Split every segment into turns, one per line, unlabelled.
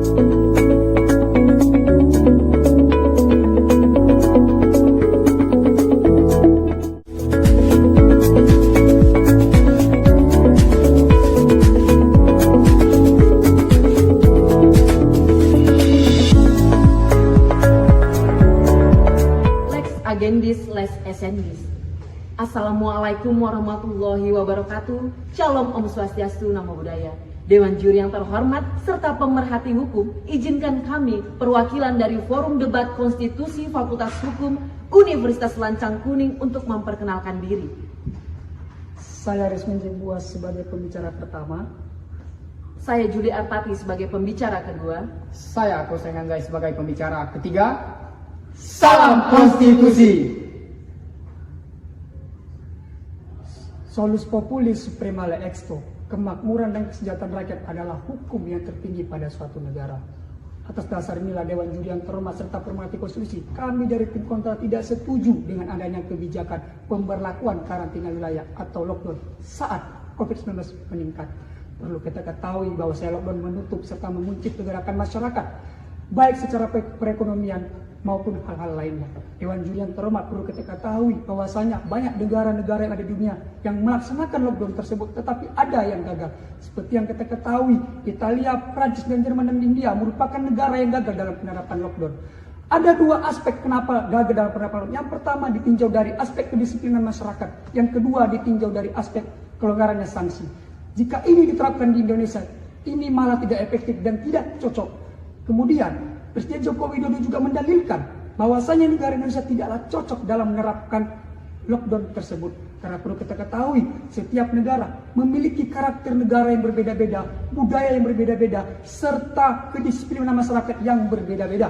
Agendis les essendis. Assalamualaikum warahmatullahi wabarakatuh. Shalom Om Swastiastu, Namo Buddhaya. Dewan Juri yang terhormat serta pemerhati hukum, izinkan kami perwakilan dari Forum Debat Konstitusi Fakultas Hukum Universitas Lancang Kuning untuk memperkenalkan diri.
Saya Resmin Buas sebagai pembicara pertama.
Saya Juli Artati sebagai pembicara kedua.
Saya Kosen Anzai sebagai pembicara ketiga. Salam Konstitusi.
Solus populi supremale exto. Kemakmuran dan kesejahteraan rakyat adalah hukum yang tertinggi pada suatu negara. Atas dasar inilah Dewan Juri yang terhormat serta pemerhati konstitusi, kami dari tim kontra tidak setuju dengan adanya kebijakan pemberlakuan karantina wilayah atau lockdown saat COVID-19 meningkat. Perlu kita ketahui bahwa lockdown menutup serta memunculkan pergerakan masyarakat, baik secara perekonomian maupun hal-hal lainnya. Dewan Juri yang terhormat perlu kita ketahui bahwasanya banyak negara-negara yang ada di dunia yang melaksanakan lockdown tersebut, tetapi ada yang gagal. Seperti yang kita ketahui, Italia, Prancis, dan Jerman, dan India merupakan negara yang gagal dalam penerapan lockdown. Ada dua aspek kenapa gagal dalam penerapan lockdown. Yang pertama ditinjau dari aspek kedisiplinan masyarakat. Yang kedua ditinjau dari aspek kelonggarannya sanksi. Jika ini diterapkan di Indonesia, ini malah tidak efektif dan tidak cocok. Kemudian Presiden Joko Widodo juga mendalilkan bahwasanya negara Indonesia tidaklah cocok dalam menerapkan lockdown tersebut. Karena perlu kita ketahui, setiap negara memiliki karakter negara yang berbeda-beda, budaya yang berbeda-beda, serta kedisiplinan masyarakat yang berbeda-beda.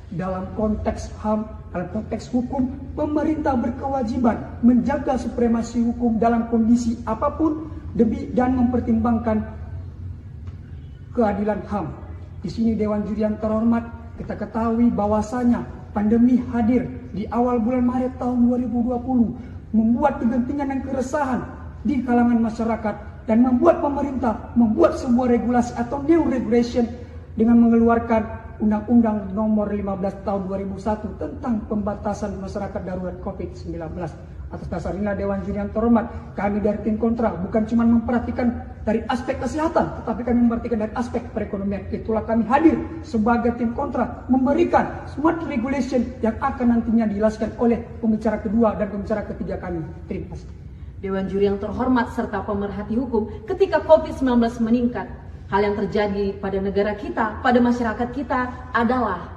Dalam konteks HAM, dalam konteks hukum, pemerintah berkewajiban menjaga supremasi hukum dalam kondisi apapun demi dan mempertimbangkan keadilan HAM. Di sini Dewan Juri yang terhormat, kita ketahui bahwasanya pandemi hadir di awal bulan Maret tahun 2020, membuat kegentingan dan keresahan di kalangan masyarakat dan membuat pemerintah membuat sebuah regulasi atau new regulation dengan mengeluarkan Undang-Undang Nomor 15 Tahun 2001 tentang pembatasan masyarakat darurat COVID-19. Atas dasar inilah Dewan Juri yang terhormat, kami dari tim kontra bukan cuma memperhatikan dari aspek kesehatan, tetapi kami memperhatikan dari aspek perekonomian. Itulah kami hadir sebagai tim kontra memberikan smart regulation yang akan nantinya dijelaskan oleh pembicara kedua dan pembicara ketiga kami. Terima kasih.
Dewan Juri yang terhormat serta pemerhati hukum, ketika COVID-19 meningkat, hal yang terjadi pada negara kita, pada masyarakat kita adalah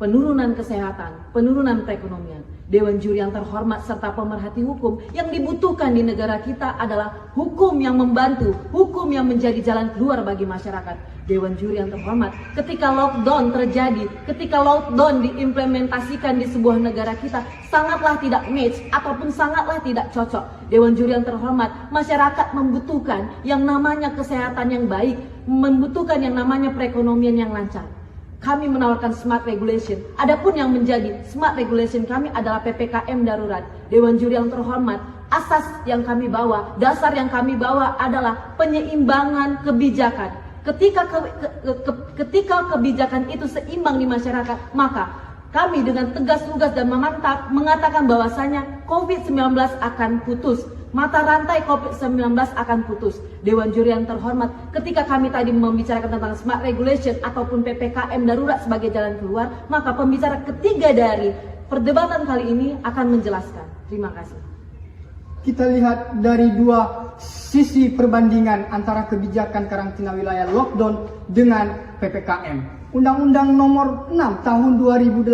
penurunan kesehatan, penurunan perekonomian. Dewan Juri yang terhormat serta pemerhati hukum, yang dibutuhkan di negara kita adalah hukum yang membantu, hukum yang menjadi jalan keluar bagi masyarakat. Dewan Juri yang terhormat, ketika lockdown terjadi, ketika lockdown diimplementasikan di sebuah negara kita, sangatlah tidak match ataupun sangatlah tidak cocok. Dewan Juri yang terhormat, masyarakat membutuhkan yang namanya kesehatan yang baik, membutuhkan yang namanya perekonomian yang lancar. Kami menawarkan smart regulation. Adapun yang menjadi smart regulation kami adalah PPKM darurat. Dewan Juri yang terhormat, asas yang kami bawa, dasar yang kami bawa adalah penyeimbangan kebijakan. Ketika kebijakan itu seimbang di masyarakat, maka kami dengan tegas, lugas, dan memantap mengatakan bahwasanya COVID-19 akan putus. Mata rantai COVID-19 akan putus. Dewan Juri yang terhormat, ketika kami tadi membicarakan tentang smart regulation ataupun PPKM darurat sebagai jalan keluar, maka pembicara ketiga dari perdebatan kali ini akan menjelaskan. Terima kasih.
Kita lihat dari dua sisi perbandingan antara kebijakan karantina wilayah lockdown dengan PPKM. Undang-Undang Nomor 6 Tahun 2018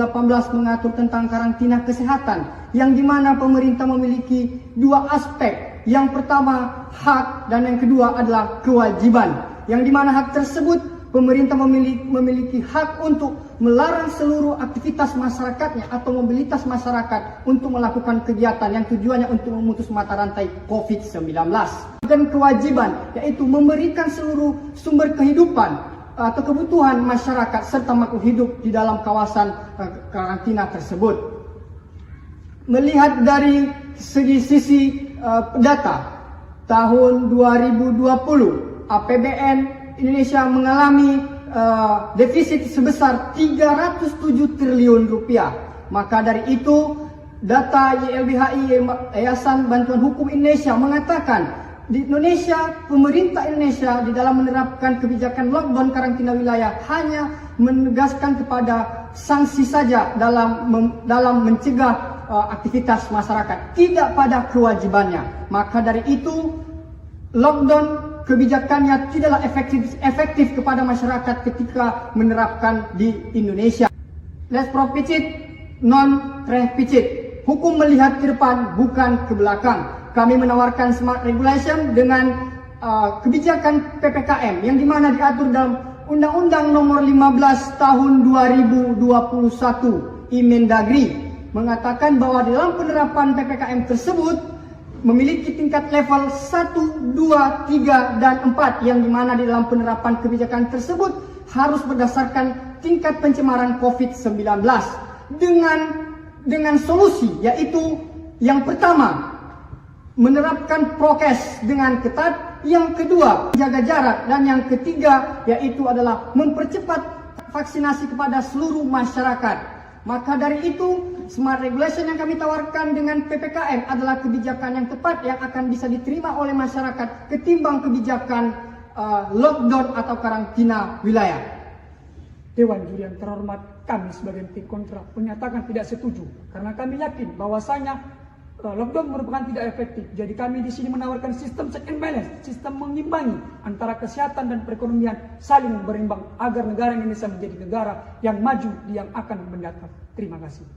mengatur tentang karantina kesehatan, yang dimana pemerintah memiliki dua aspek. Yang pertama hak dan yang kedua adalah kewajiban. Yang dimana hak tersebut pemerintah memiliki hak untuk melarang seluruh aktivitas masyarakatnya atau mobilitas masyarakat untuk melakukan kegiatan yang tujuannya untuk memutus mata rantai COVID-19. Dan kewajiban yaitu memberikan seluruh sumber kehidupan atau kebutuhan masyarakat serta makhluk hidup di dalam kawasan karantina tersebut. Melihat dari sisi data tahun 2020, APBN Indonesia mengalami defisit sebesar 307 triliun rupiah. Maka dari itu, data YLBHI Yayasan Bantuan Hukum Indonesia mengatakan di Indonesia, pemerintah Indonesia di dalam menerapkan kebijakan lockdown karantina wilayah hanya menegaskan kepada sanksi saja dalam mencegah aktivitas masyarakat, tidak pada kewajibannya. Maka dari itu, lockdown kebijakannya tidaklah efektif kepada masyarakat ketika menerapkan di Indonesia. Let's propicit, non trepicit. Hukum melihat ke depan, bukan ke belakang. Kami menawarkan smart regulation dengan kebijakan PPKM yang dimana diatur dalam Undang-Undang Nomor 15 Tahun 2021 Imendagri mengatakan bahwa dalam penerapan PPKM tersebut memiliki tingkat level 1, 2, 3, dan 4 yang dimana di dalam penerapan kebijakan tersebut harus berdasarkan tingkat pencemaran COVID-19 dengan solusi, yaitu yang pertama menerapkan prokes dengan ketat, yang kedua jaga jarak, dan yang ketiga yaitu adalah mempercepat vaksinasi kepada seluruh masyarakat. Maka dari itu, smart regulation yang kami tawarkan dengan PPKM adalah kebijakan yang tepat yang akan bisa diterima oleh masyarakat ketimbang kebijakan lockdown atau karantina wilayah.
Dewan Juri yang terhormat, kami sebagai tim kontra menyatakan tidak setuju karena kami yakin bahwasanya lockdown merupakan tidak efektif. Jadi kami di sini menawarkan sistem check and balance, sistem mengimbangi antara kesehatan dan perekonomian saling berimbang agar negara Indonesia menjadi negara yang maju yang akan mendatang. Terima kasih.